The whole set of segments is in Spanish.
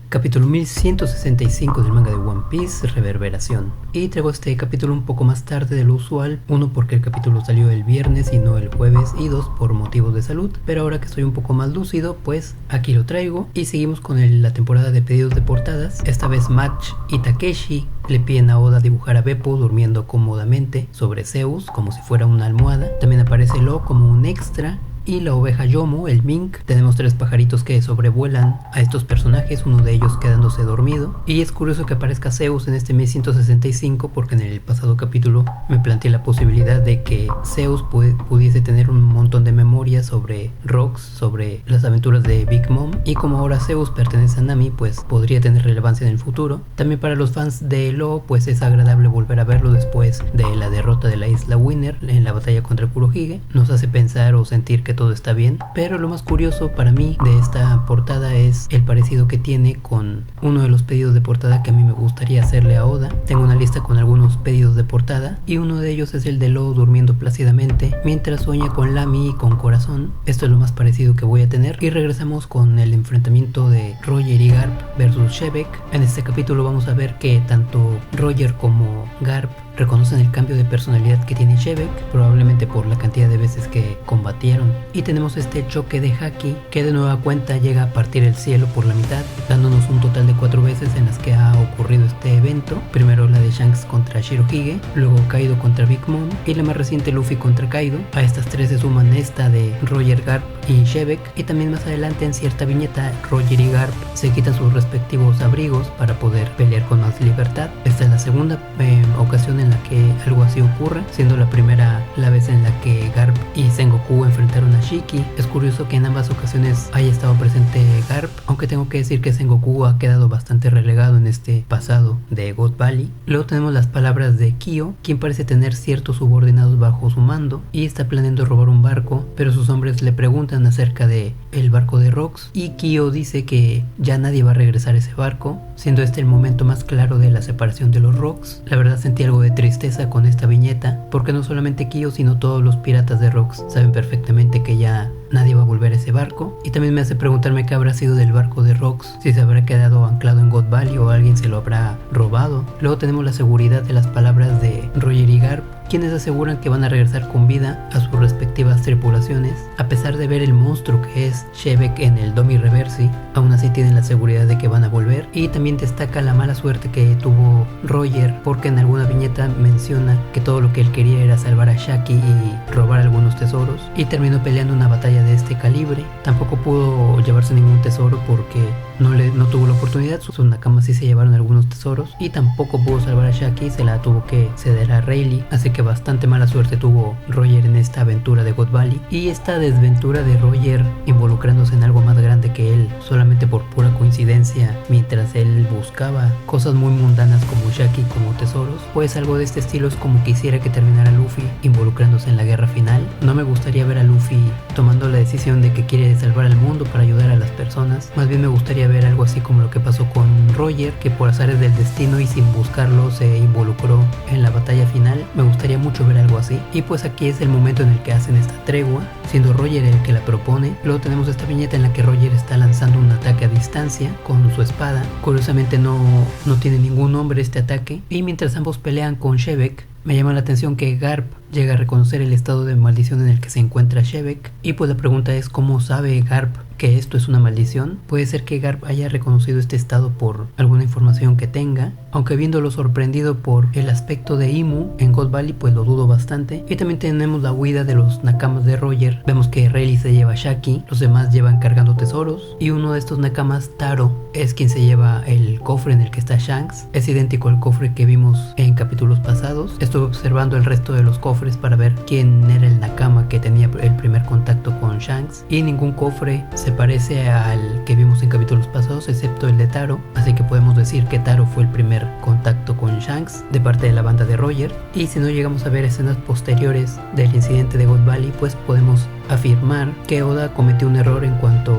Capítulo 1165 del manga de One Piece, Reverberación. Y traigo este capítulo un poco más tarde de lo usual, uno porque el capítulo salió el viernes y no el jueves, y dos por motivos de salud, pero ahora que estoy un poco más lúcido, pues aquí lo traigo. Y seguimos con la temporada de pedidos de portadas. Esta vez Match y Takeshi le piden a Oda dibujar a Beppo durmiendo cómodamente sobre Zeus como si fuera una almohada. También aparece Lo como un extra. Y la oveja Yomo, el mink. Tenemos tres pajaritos que sobrevuelan a estos personajes, uno de ellos quedándose dormido. Y es curioso que aparezca Zeus en este 1165 porque en el pasado capítulo me planteé la posibilidad de que Zeus pudiese tener un montón de memorias sobre Rox, sobre las aventuras de Big Mom. Y como ahora Zeus pertenece a Nami, pues podría tener relevancia en el futuro. También para los fans de Lo, pues es agradable volver a verlo después de la derrota de la isla Winner en la batalla contra Kurohige. Nos hace pensar o sentir que todo está bien, pero lo más curioso para mí de esta portada es el parecido que tiene con uno de los pedidos de portada que a mí me gustaría hacerle a Oda. Tengo una lista con algunos pedidos de portada y uno de ellos es el de Lo durmiendo plácidamente mientras sueña con Lamy y con Corazón. Esto es lo más parecido que voy a tener. Y regresamos con el enfrentamiento de Roger y Garp versus Shebek. En este capítulo vamos a ver que tanto Roger como Garp reconocen el cambio de personalidad que tiene Shebek, probablemente por la cantidad de veces que combatieron. Y tenemos este choque de Haki que de nueva cuenta llega a partir el cielo por la mitad, dándonos un total de 4 veces en las que ha ocurrido este evento. Primero la de Shanks contra Shirohige, luego Kaido contra Big Mom y la más reciente Luffy contra Kaido. A estas tres se suman esta de Roger, Garp y Shebek. Y también más adelante en cierta viñeta Roger y Garp se quitan sus respectivos abrigos para poder pelear con más libertad. Esta es la segunda ocasión en la que algo así ocurre, siendo la primera la vez en la que Garp y Sengoku enfrentaron a Shiki. Es curioso que en ambas ocasiones haya estado presente Garp, aunque tengo que decir que Sengoku ha quedado bastante relegado en este pasado de God Valley. Luego tenemos las palabras de Kyo, quien parece tener ciertos subordinados bajo su mando y está planeando robar un barco, pero sus hombres le preguntan acerca de el barco de Rox y Kyo dice que ya nadie va a regresar a ese barco, siendo este el momento más claro de la separación de los Rox. La verdad sentí algo de tristeza con esta viñeta, porque no solamente Kyo sino todos los piratas de Rox saben perfectamente que ya nadie va a volver a ese barco. Y también me hace preguntarme qué habrá sido del barco de Rox, si se habrá quedado anclado en God Valley o alguien se lo habrá robado. Luego tenemos la seguridad de las palabras de Roger y Garp, quienes aseguran que van a regresar con vida a sus respectivas tripulaciones. A pesar de ver el monstruo que es Shebek en el Domi Reversi, aún así tienen la seguridad de que van a volver. Y también destaca la mala suerte que tuvo Roger, porque en alguna viñeta menciona que todo lo que él quería era salvar a Shaki y robar algunos tesoros, y terminó peleando una batalla de este calibre. Tampoco pudo llevarse ningún tesoro porque no tuvo la oportunidad. Sus nakamas sí se llevaron algunos tesoros, y tampoco pudo salvar a Shaki, se la tuvo que ceder a Rayleigh, así que bastante mala suerte tuvo Roger en esta aventura de God Valley. Y esta desventura de Roger involucrándose en algo más grande que él, solamente por pura coincidencia, mientras él buscaba cosas muy mundanas como Shaki, como tesoros, pues algo de este estilo es como quisiera que terminara Luffy involucrándose en la guerra final. No me gustaría ver a Luffy tomando la decisión de que quiere salvar al mundo para ayudar a las personas, más bien me gustaría ver algo así como lo que pasó con Roger, que por azares del destino y sin buscarlo se involucró en la batalla final. Me gustaría mucho ver algo así, y pues aquí es el momento en el que hacen esta tregua, siendo Roger el que la propone. Luego tenemos esta viñeta en la que Roger está lanzando un ataque a distancia con su espada. Curiosamente no tiene ningún nombre este ataque, y mientras ambos pelean con Shebek, me llama la atención que Garp llega a reconocer el estado de maldición en el que se encuentra Shebek. Y pues la pregunta es, ¿cómo sabe Garp que esto es una maldición? Puede ser que Garp haya reconocido este estado por alguna información que tenga, aunque viéndolo sorprendido por el aspecto de Imu en God Valley, pues lo dudo bastante. Y también tenemos la huida de los nakamas de Roger. Vemos que Rayleigh se lleva a Shaki, los demás llevan cargando tesoros, y uno de estos nakamas, Taro, es quien se lleva el cofre en el que está Shanks. Es idéntico al cofre que vimos en capítulos pasados. Estuve observando el resto de los cofres para ver quién era el nakama que tenía el primer contacto con Shanks, y ningún cofre se parece al que vimos en capítulos pasados excepto el de Taro, así que podemos decir que Taro fue el primer contacto con Shanks de parte de la banda de Roger. Y si no llegamos a ver escenas posteriores del incidente de God Valley, pues podemos afirmar que Oda cometió un error en cuanto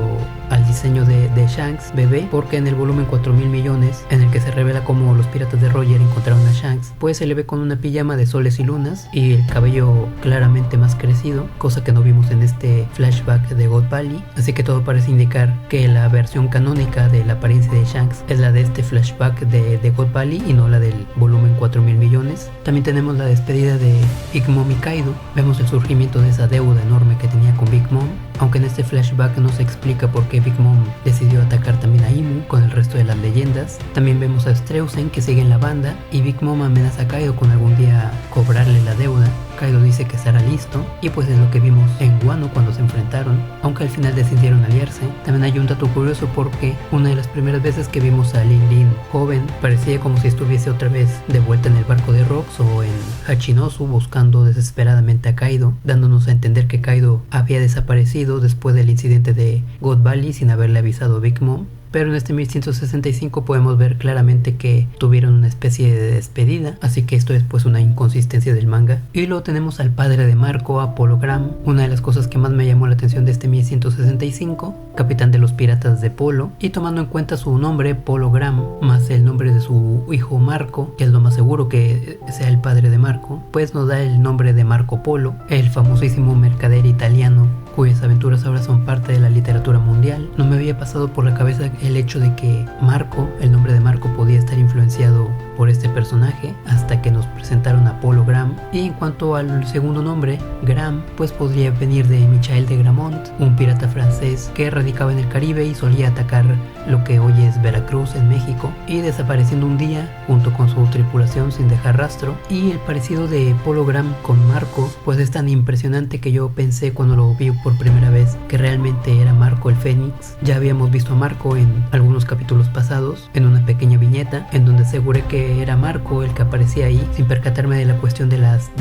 al diseño de Shanks bebé, porque en el volumen 4000 millones, en el que se revela cómo los piratas de Roger encontraron a Shanks, pues se le ve con una pijama de soles y lunas y el cabello claramente más crecido, cosa que no vimos en este flashback de God Valley. Así que todo parece indicar que la versión canónica de la apariencia de Shanks la de este flashback de God Valley y no la del volumen 4.000 millones. También tenemos la despedida de Big Mom y Kaido. Vemos el surgimiento de esa deuda enorme que tenía con Big Mom, aunque en este flashback no se explica por qué Big Mom decidió atacar también a Imu con el resto de las leyendas. También vemos a Streusen que sigue en la banda y Big Mom amenaza a Kaido con algún día cobrarle la deuda. Kaido dice que estará listo y pues es lo que vimos en Wano cuando se enfrentaron, aunque al final decidieron aliarse. También hay un dato curioso porque una de las primeras veces que vimos a Lin Lin joven parecía como si estuviese otra vez de vuelta en el barco de Rocks o en Hachinosu buscando desesperadamente a Kaido, dándonos a entender que Kaido había desaparecido después del incidente de God Valley sin haberle avisado a Big Mom. Pero en este 1165 podemos ver claramente que tuvieron una especie de despedida, así que esto es pues una inconsistencia del manga. Y luego tenemos al padre de Marco, Apollo Gram, una de las cosas que más me llamó la atención de este 1165, capitán de los piratas de Polo, y tomando en cuenta su nombre, Polo Gram, más el nombre de su hijo Marco, que es lo más seguro que sea el padre de Marco, pues nos da el nombre de Marco Polo, el famosísimo mercader italiano cuyas aventuras ahora son parte de la literatura mundial. No me había pasado por la cabeza el hecho de que Marco, el nombre de Marco, podía estar influenciado por este personaje hasta que nos presentaron a Apollo Gram. Y en cuanto al segundo nombre, Gram, pues podría venir de Michael de Gramont, un pirata francés que radicaba en el Caribe y solía atacar lo que hoy es Veracruz en México, y desapareciendo un día junto con su tripulación sin dejar rastro. Y el parecido de Apollo Gram con Marco pues es tan impresionante que yo pensé cuando lo vi por primera vez que realmente era Marco el Fénix. Ya habíamos visto a Marco en algunos capítulos pasados en una pequeña viñeta en donde aseguré que era Marco el que aparecía ahí, sin percatarme de la cuestión de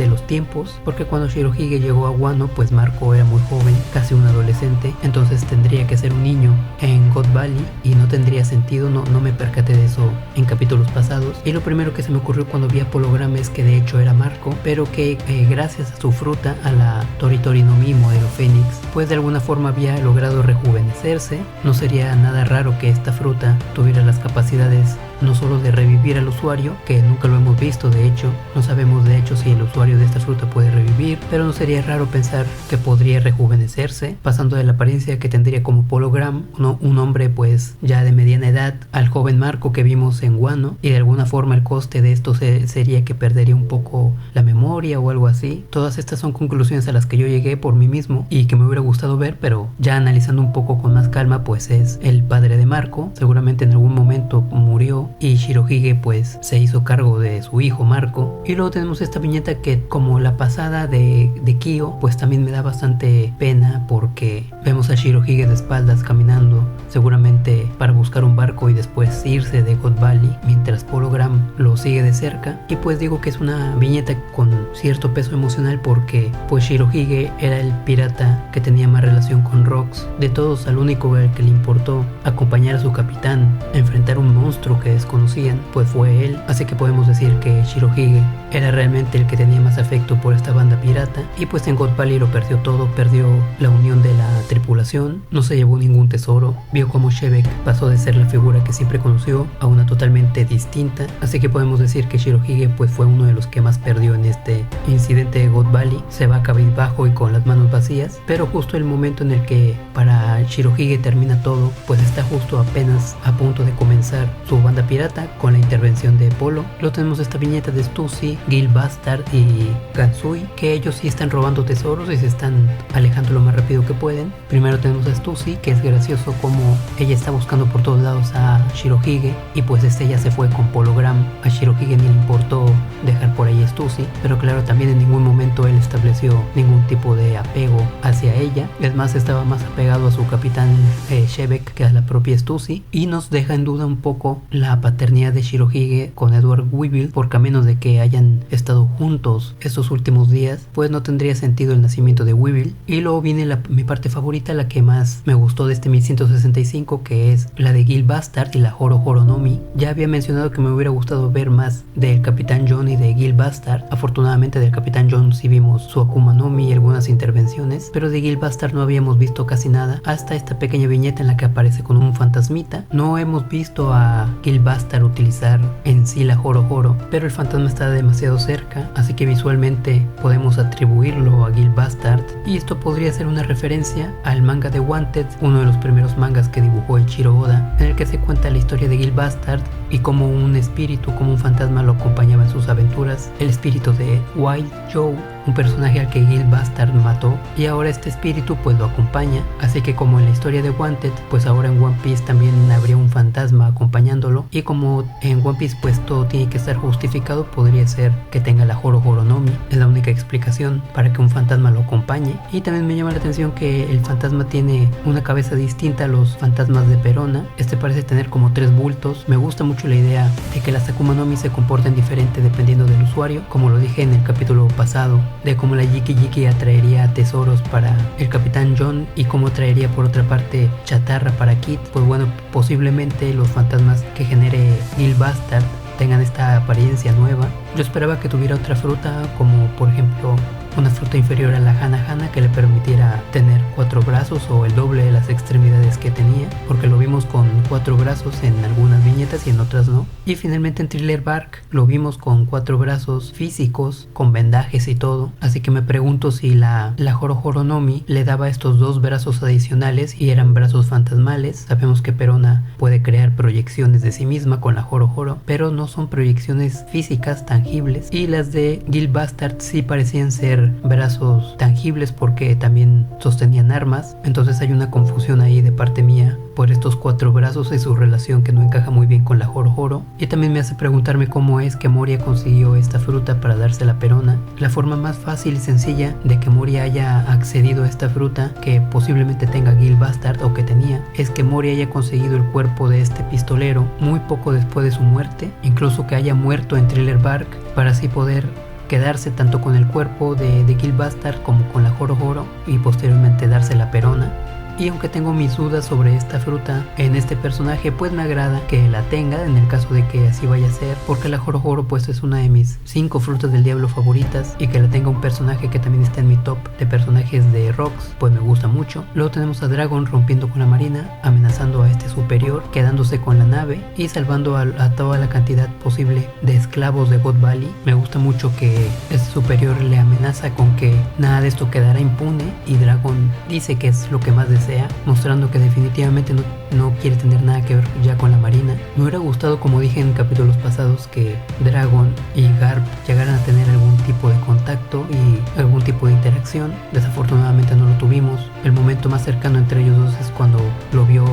los tiempos, porque cuando Shirohige llegó a Wano pues Marco era muy joven, casi un adolescente, entonces tendría que ser un niño en God Valley y no tendría sentido. No me percaté de eso en capítulos pasados, y lo primero que se me ocurrió cuando vi a Apollo Gram es que de hecho era Marco, pero que gracias a su fruta, a la Tori no Mi modelo Fénix, pues de alguna forma había logrado rejuvenecerse. No sería nada raro que esta fruta tuviera las capacidades no solo de revivir al usuario, que nunca lo hemos visto, de hecho no sabemos de hecho si el usuario de esta fruta puede revivir, pero no sería raro pensar que podría rejuvenecerse, pasando de la apariencia que tendría como Apollo Gram, un hombre pues ya de mediana edad, al joven Marco que vimos en Wano, y de alguna forma el coste de esto sería que perdería un poco la memoria o algo así. Todas estas son conclusiones a las que yo llegué por mí mismo y que me hubiera gustado ver, pero ya analizando un poco con más calma, pues es el padre de Marco, seguramente en algún momento murió y Shirohige pues se hizo cargo de su hijo Marco. Y luego tenemos esta viñeta que, como la pasada de Kyo, pues también me da bastante pena porque vemos a Shirohige de espaldas caminando, seguramente para buscar un barco y después irse de God Valley, mientras Apollo Gram lo sigue de cerca. Y pues digo que es una viñeta con cierto peso emocional porque pues Shirohige era el pirata que tenía más relación con Rocks. De todos, al único al que le importó acompañar a su capitán a enfrentar un monstruo que desconocían pues fue él, así que podemos decir que Shirohige era realmente el que tenía más afecto por esta banda pirata. Y pues en God Valley lo perdió todo, perdió la unión de la tripulación, no se llevó ningún tesoro, vio como Shebek pasó de ser la figura que siempre conoció a una totalmente distinta, así que podemos decir que Shirohige pues fue uno de los que más perdió en este incidente de God Valley. Se va cabizbajo y con las manos vacías, pero justo el momento en el que para Shirohige termina todo, pues está justo apenas a punto de comenzar su banda pirata con la intervención de Polo. Luego tenemos esta viñeta de Stussy, Gil Bastard y Gansui, que ellos sí están robando tesoros y se están alejando lo más rápido que pueden. Primero tenemos a Stussy, que es gracioso como ella está buscando por todos lados a Shirohige y pues ella se fue con Apollo Gram. A Shirohige ni le importó dejar por ahí a Stussy, pero claro, también en ningún momento él estableció ningún tipo de apego hacia ella. Es más, estaba más apegado a su capitán Shebek que a la propia Stussy, y nos deja en duda un poco la paternidad de Shirohige con Edward Weevil, porque a menos de que hayan estado juntos estos últimos días, pues no tendría sentido el nacimiento de Weevil. Y luego viene mi parte favorita, la que más me gustó de este 1165, que es la de Gil Bastard y la Horo no Mi. Ya había mencionado que me hubiera gustado ver más del Capitán John y de Gil Bastard. Afortunadamente del Capitán John sí vimos su Akuma no Mi y algunas intervenciones, pero de Gil Bastard no habíamos visto casi nada hasta esta pequeña viñeta en la que aparece con un fantasmita. No hemos visto a Gil Bastard utilizar en sí la Horo Horo, pero el fantasma está demasiado cerca, así que visualmente podemos atribuirlo a Gil Bastard, y esto podría ser una referencia al manga de Wanted, uno de los primeros mangas que dibujó Eiichiro Oda, en el que se cuenta la historia de Gil Bastard y como un espíritu, como un fantasma lo acompañaba en sus aventuras, el espíritu de Wild Joe, un personaje al que Gil Bastard mató, y ahora este espíritu pues lo acompaña, así que como en la historia de Wanted, pues ahora en One Piece también habría un fantasma acompañándolo, y como en One Piece pues todo tiene que estar justificado, podría ser que tenga la Horo Horo no Mi, es la única explicación para que un fantasma lo acompañe. Y también me llama la atención que el fantasma tiene una cabeza distinta a los fantasmas de Perona, este parece tener como 3 bultos. Me gusta mucho la idea de que las Akuma no Mi se comporten diferente dependiendo del usuario, como lo dije en el capítulo pasado, de cómo la Jiki Jiki atraería tesoros para el Capitán John y cómo traería por otra parte chatarra para Kid. Pues bueno, posiblemente los fantasmas que genere Gil Bastard tengan esta apariencia nueva. Yo esperaba que tuviera otra fruta, como por ejemplo una fruta inferior a la Hana Hana que le permitiera tener 4 brazos o el doble de las extremidades que tenía, porque lo vimos con 4 brazos en algunas viñetas y en otras no. Y finalmente en Thriller Bark lo vimos con 4 brazos físicos, con vendajes y todo, así que me pregunto si la Horo Horo no Mi le daba estos 2 brazos adicionales y eran brazos fantasmales. Sabemos que Perona puede crear proyecciones de sí misma con la Horo Horo, pero no son proyecciones físicas tangibles, y las de Gil Bastard sí parecían ser brazos tangibles porque también sostenían armas. Entonces hay una confusión ahí de parte mía por estos 4 brazos y su relación que no encaja muy bien con la Horo Horo. Y también me hace preguntarme cómo es que Moria consiguió esta fruta para dársela a Perona. La forma más fácil y sencilla de que Moria haya accedido a esta fruta que posiblemente tenga Gil Bastard o que tenía, es que Moria haya conseguido el cuerpo de este pistolero muy poco después de su muerte, incluso que haya muerto en Thriller Bark, para así poder quedarse tanto con el cuerpo de Gil Bastard como con la Horo Horo y posteriormente dársela a Perona. Y aunque tengo mis dudas sobre esta fruta en este personaje, pues me agrada que la tenga en el caso de que así vaya a ser, porque la Horo Horo pues es una de mis 5 frutas del diablo favoritas, y que la tenga un personaje que también está en mi top de personajes de Rocks pues me gusta mucho. Luego tenemos a Dragon rompiendo con la marina, amenazando a este superior, quedándose con la nave y salvando a toda la cantidad posible de esclavos de God Valley. Me gusta mucho que este superior le amenaza con que nada de esto quedará impune, y Dragon dice que es lo que más desea, mostrando que definitivamente no quiere tener nada que ver ya con la marina. Me hubiera gustado, como dije en capítulos pasados, que Dragon y Garp llegaran a tener algún tipo de contacto y algún tipo de interacción. Desafortunadamente no lo tuvimos. El momento más cercano entre ellos dos es cuando lo vio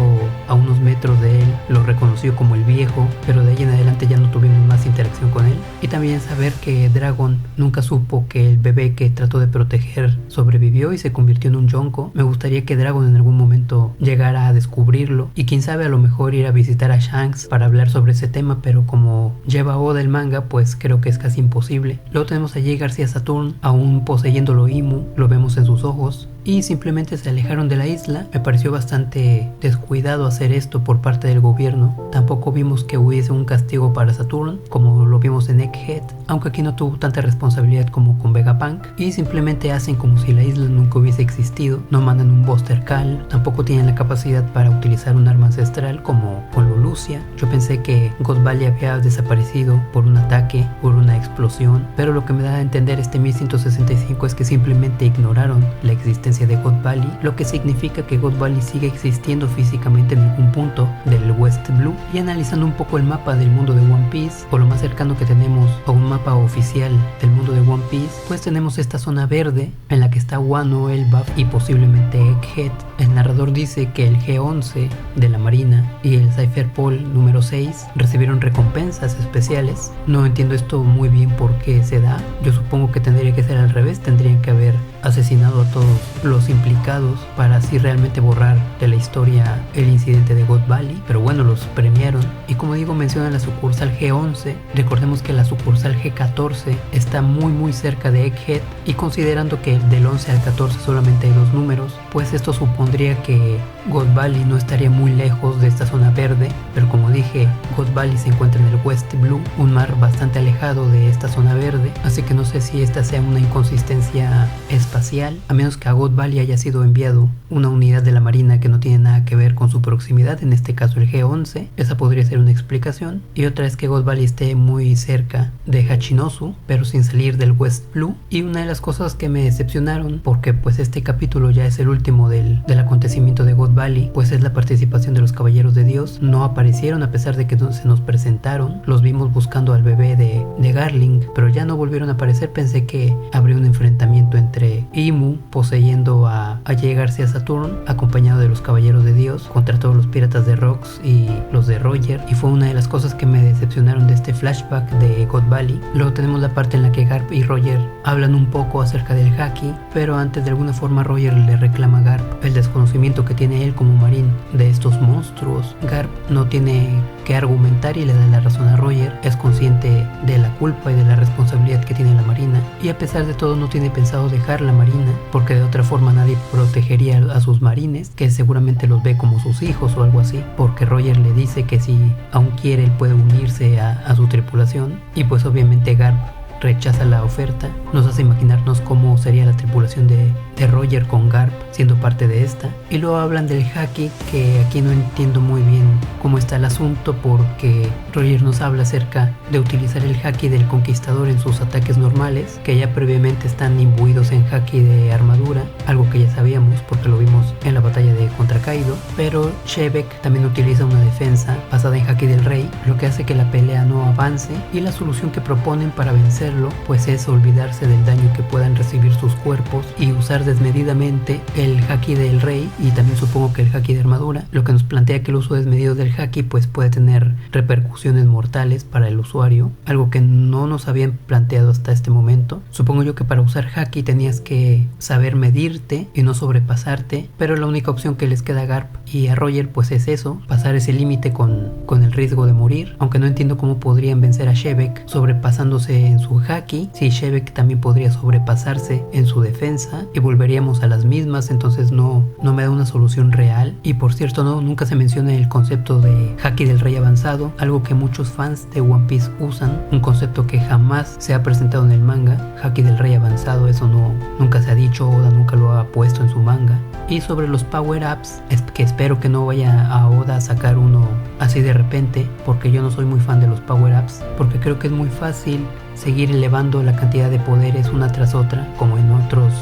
a unos metros de él, lo reconoció como el viejo, pero de ahí en adelante ya no tuvimos más interacción con él. Y también saber que Dragon nunca supo que el bebé que trató de proteger sobrevivió y se convirtió en un yonko. Me gustaría que Dragon en algún momento llegara a descubrirlo, y quién sabe, a lo mejor ir a visitar a Shanks para hablar sobre ese tema, pero como lleva Oda el manga, pues creo que es casi imposible. Luego tenemos a Jay García Saturn aún poseyéndolo Imu, lo vemos en sus ojos, y simplemente se alejaron de la isla. Me pareció bastante descuidado hacer esto por parte del gobierno. Tampoco vimos que hubiese un castigo para Saturn como lo vimos en Egghead, aunque aquí no tuvo tanta responsabilidad como con Vegapunk, y simplemente hacen como si la isla nunca hubiese existido. No mandan un Buster Call, tampoco tienen la capacidad para utilizar un arma ancestral como con Lulusia. Yo pensé que God Valley había desaparecido por un ataque, por una explosión, pero lo que me da a entender este 1165 es que simplemente ignoraron la existencia de God Valley, lo que significa que God Valley sigue existiendo físicamente en algún punto del West Blue. Y analizando un poco el mapa del mundo de One Piece, o lo más cercano que tenemos a un mapa oficial del mundo de One Piece, pues tenemos esta zona verde en la que está Wano, Elbaf y posiblemente Egghead. El narrador dice que el G11 de la Marina y el Cypher Pol número 6 recibieron recompensas especiales. No entiendo esto muy bien por qué se da. Yo supongo que tendría que ser al revés, tendrían que haber asesinado a todos los implicados para así realmente borrar de la historia el incidente de God Valley, pero bueno, los premiaron. Y como digo, mencionan la sucursal G11. Recordemos que la sucursal G14 está muy cerca de Egghead, y considerando que del 11 al 14 solamente hay 2 números, pues esto supondría que God Valley no estaría muy lejos de esta zona verde, pero como dije, God Valley se encuentra en el West Blue, un mar bastante alejado de esta zona verde, así que no sé si esta sea una inconsistencia espacial, a menos que a God Valley haya sido enviado una unidad de la Marina que no tiene nada que ver con su proximidad, en este caso el G-11, esa podría ser una explicación, y otra es que God Valley esté muy cerca de Hachinosu, pero sin salir del West Blue. Y una de las cosas que me decepcionaron, porque pues este capítulo ya es el último del acontecimiento de God Valley, pues es la participación de los Caballeros de Dios. No aparecieron a pesar de que se nos presentaron, los vimos buscando al bebé de Garling, pero ya no volvieron a aparecer. Pensé que habría un enfrentamiento entre Imu poseyendo a Jay García Saturn, acompañado de los Caballeros de Dios, contra todos los piratas de Rocks y los de Roger, y fue una de las cosas que me decepcionaron de este flashback de God Valley. Luego tenemos la parte en la que Garp y Roger hablan un poco acerca del haki, pero antes de alguna forma Roger le reclama a Garp el desconocimiento que tiene él como marín de estos monstruos. Garp no tiene que argumentar y le da la razón a Roger, es consciente de la culpa y de la responsabilidad que tiene la marina, y a pesar de todo no tiene pensado dejar la marina, porque de otra forma nadie protegería a sus marines, que seguramente los ve como sus hijos o algo así, porque Roger le dice que si aún quiere él puede unirse a su tripulación, y pues obviamente Garp rechaza la oferta. Nos hace imaginarnos cómo sería la tripulación de Roger con Garp siendo parte de esta. Y luego hablan del haki, que aquí no entiendo muy bien cómo está el asunto, porque Roger nos habla acerca de utilizar el haki del conquistador en sus ataques normales, que ya previamente están imbuidos en haki de armadura, algo que ya sabíamos porque lo vimos en la batalla de contra Kaido. Pero Shebek también utiliza una defensa basada en haki del rey, lo que hace que la pelea no avance, y la solución que proponen para vencerlo pues es olvidarse del daño que puedan recibir sus cuerpos y usar desmedidamente el haki del rey, y también supongo que el haki de armadura, lo que nos plantea que el uso desmedido del haki pues puede tener repercusiones mortales para el usuario, algo que no nos habían planteado hasta este momento. Supongo yo que para usar haki tenías que saber medirte y no sobrepasarte, pero la única opción que les queda a Garp y a Roger pues es eso, pasar ese límite con el riesgo de morir, aunque no entiendo cómo podrían vencer a Shebek sobrepasándose en su haki, si Shebek también podría sobrepasarse en su defensa y volveríamos a las mismas, entonces no me da una solución real. Y por cierto, nunca se menciona el concepto de haki del rey avanzado, algo que muchos fans de One Piece usan, un concepto que jamás se ha presentado en el manga. Haki del rey avanzado, eso nunca se ha dicho, Oda nunca lo ha puesto en su manga. Y sobre los power-ups, es que espero que no vaya a Oda a sacar uno así de repente, porque yo no soy muy fan de los power-ups, porque creo que es muy fácil seguir elevando la cantidad de poderes una tras otra, como en otros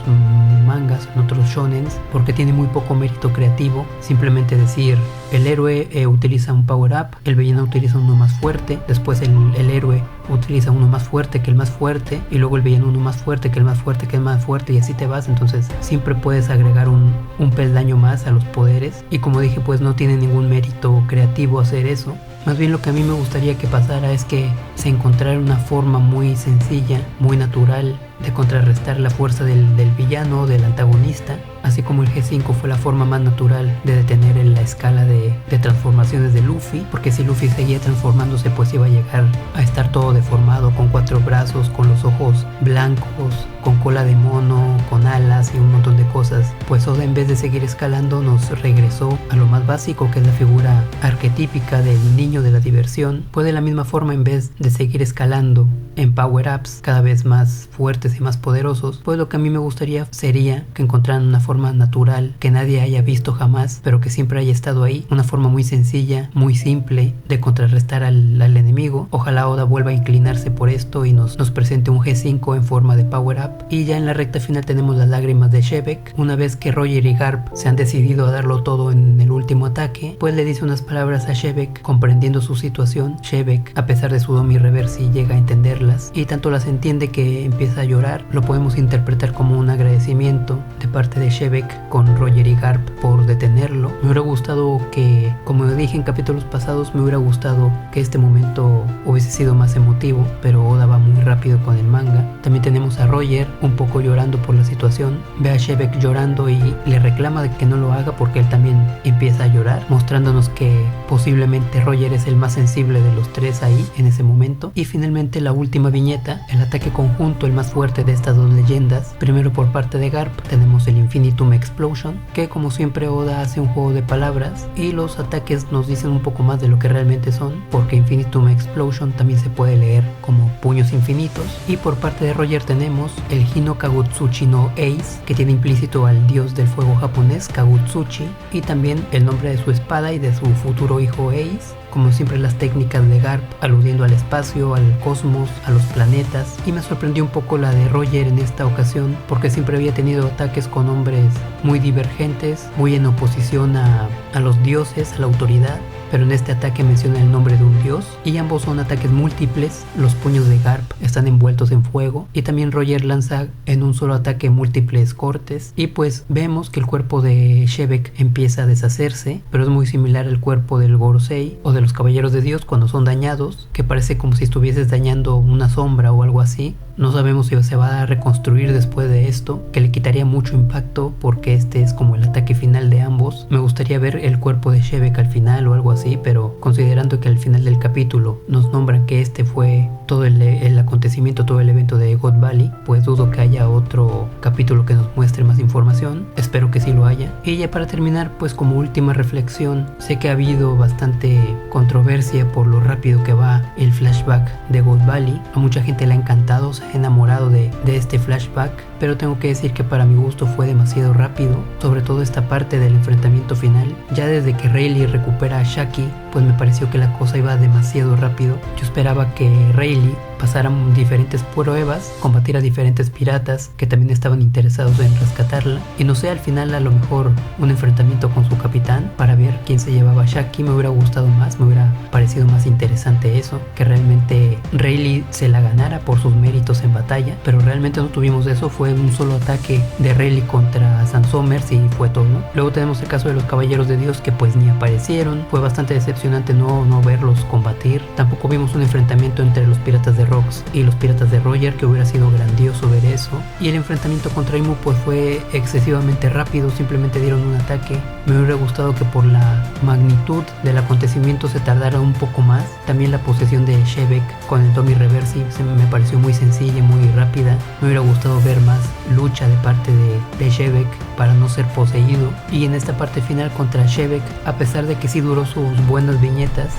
mangas, en otros shonens, porque tiene muy poco mérito creativo. Simplemente decir, el héroe utiliza un power up, el villano utiliza uno más fuerte, después el héroe utiliza uno más fuerte que el más fuerte, y luego el villano uno más fuerte que el más fuerte que el más fuerte, y así te vas. Entonces siempre puedes agregar un peldaño más a los poderes, y como dije pues no tiene ningún mérito creativo hacer eso. Más bien lo que a mí me gustaría que pasara es que se encontrara una forma muy sencilla, muy natural de contrarrestar la fuerza del villano o del antagonista, así como el G5 fue la forma más natural de detener en la escala de transformaciones de Luffy, porque si Luffy seguía transformándose pues iba a llegar a estar todo deformado, con 4 brazos, con los ojos blancos, con cola de mono, con alas y un montón de cosas. Pues Oda, en vez de seguir escalando, nos regresó a lo más básico, que es la figura arquetípica del niño de la diversión. Pues de la misma forma, en vez de seguir escalando en power-ups cada vez más fuertes y más poderosos, pues lo que a mí me gustaría sería que encontraran una forma natural que nadie haya visto jamás, pero que siempre haya estado ahí, una forma muy sencilla, muy simple de contrarrestar al enemigo. Ojalá Oda vuelva a inclinarse por esto y nos presente un G5 en forma de power-up. Y ya en la recta final tenemos las lágrimas de Shebek. Una vez que Roger y Garp se han decidido a darlo todo en el último ataque, pues le dice unas palabras a Shebek comprendiendo su situación. Shebek, a pesar de su domi reversi, llega a entenderlas y tanto las entiende que empieza a llorar. Lo podemos interpretar como un agradecimiento de parte de Shebek con Roger y Garp por detenerlo. Me hubiera gustado que, como dije en capítulos pasados, me hubiera gustado que este momento hubiese sido más emotivo, pero Oda va muy rápido con el manga. También tenemos a Roger Roger un poco llorando por la situación, ve a Shebek llorando y le reclama de que no lo haga porque él también empieza a llorar, mostrándonos que posiblemente Roger es el más sensible de los tres ahí en ese momento. Y finalmente la última viñeta, el ataque conjunto, el más fuerte de estas dos leyendas. Primero por parte de Garp tenemos el Infinitum Explosion, que como siempre Oda hace un juego de palabras y los ataques nos dicen un poco más de lo que realmente son, porque Infinitum Explosion también se puede leer como puños infinitos. Y por parte de Roger tenemos el Hino Kagutsuchi no Ace, que tiene implícito al dios del fuego japonés Kagutsuchi, y también el nombre de su espada y de su futuro hijo Ace. Como siempre las técnicas de Garp aludiendo al espacio, al cosmos, a los planetas, y me sorprendió un poco la de Roger en esta ocasión porque siempre había tenido ataques con hombres muy divergentes, muy en oposición a los dioses, a la autoridad, pero en este ataque menciona el nombre de un dios y ambos son ataques múltiples. Los puños de Garp están envueltos en fuego y también Roger lanza en un solo ataque múltiples cortes, y pues vemos que el cuerpo de Shebek empieza a deshacerse, pero es muy similar al cuerpo del Gorosei o de los caballeros de Dios cuando son dañados, que parece como si estuvieses dañando una sombra o algo así. No sabemos si se va a reconstruir después de esto, que le quitaría mucho impacto porque este es como el ataque final de ambos. Me gustaría ver el cuerpo de Shebek al final o algo así, pero considerando que al final del capítulo nos nombran que este fue todo el acontecimiento, todo el evento de God Valley, pues dudo que haya otro capítulo que nos muestre más información. Espero que sí lo haya. Y ya para terminar, pues como última reflexión, sé que ha habido bastante controversia por lo rápido que va el flashback de God Valley. A mucha gente le ha encantado, enamorado de este flashback, pero tengo que decir que para mi gusto fue demasiado rápido, sobre todo esta parte del enfrentamiento final. Ya desde que Rayleigh recupera a Shaki, pues me pareció que la cosa iba demasiado rápido. Yo esperaba que Rayleigh pasara diferentes pruebas, combatir a diferentes piratas que también estaban interesados en rescatarla, y no sé, al final a lo mejor un enfrentamiento con su capitán para ver quién se llevaba a Shaki. Me hubiera gustado más, me hubiera parecido más interesante eso, que realmente Rayleigh se la ganara por sus méritos en batalla, pero realmente no tuvimos eso. Fue un solo ataque de Rayleigh contra Sans Sommers y fue todo. Luego tenemos el caso de los caballeros de Dios, que pues ni aparecieron. Fue bastante decepcionante no verlos combatir. Tampoco vimos un enfrentamiento entre los piratas de Rocks y los piratas de Roger, que hubiera sido grandioso ver eso. Y el enfrentamiento contra Imu pues fue excesivamente rápido, simplemente dieron un ataque. Me hubiera gustado que por la magnitud del acontecimiento se tardara un poco más. También la posesión de Shebek con el Tommy Reversi me pareció muy sencilla, muy rápida. Me hubiera gustado ver más lucha de parte de Shebek para no ser poseído. Y en esta parte final contra Shebek, a pesar de que sí duró sus buenas viñetas,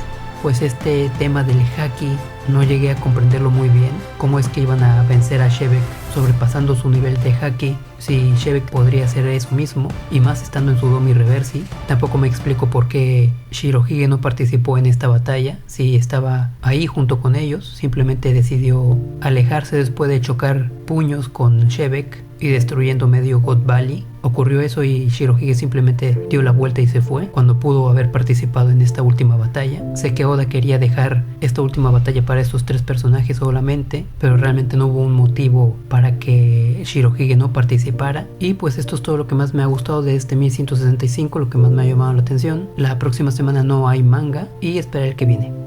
pues este tema del haki no llegué a comprenderlo muy bien. Cómo es que iban a vencer a Shebek sobrepasando su nivel de haki, si Shebek podría hacer eso mismo, y más estando en su Domi Reversi. Tampoco me explico por qué Shirohige no participó en esta batalla, si estaba ahí junto con ellos. Simplemente decidió alejarse después de chocar puños con Shebek y destruyendo medio God Valley. Ocurrió eso y Shirohige simplemente dio la vuelta y se fue, cuando pudo haber participado en esta última batalla. Sé que Oda quería dejar esta última batalla para estos tres personajes solamente, pero realmente no hubo un motivo para que Shirohige no participara. Y pues esto es todo lo que más me ha gustado de este 1165, lo que más me ha llamado la atención. La próxima semana no hay manga y esperar el que viene.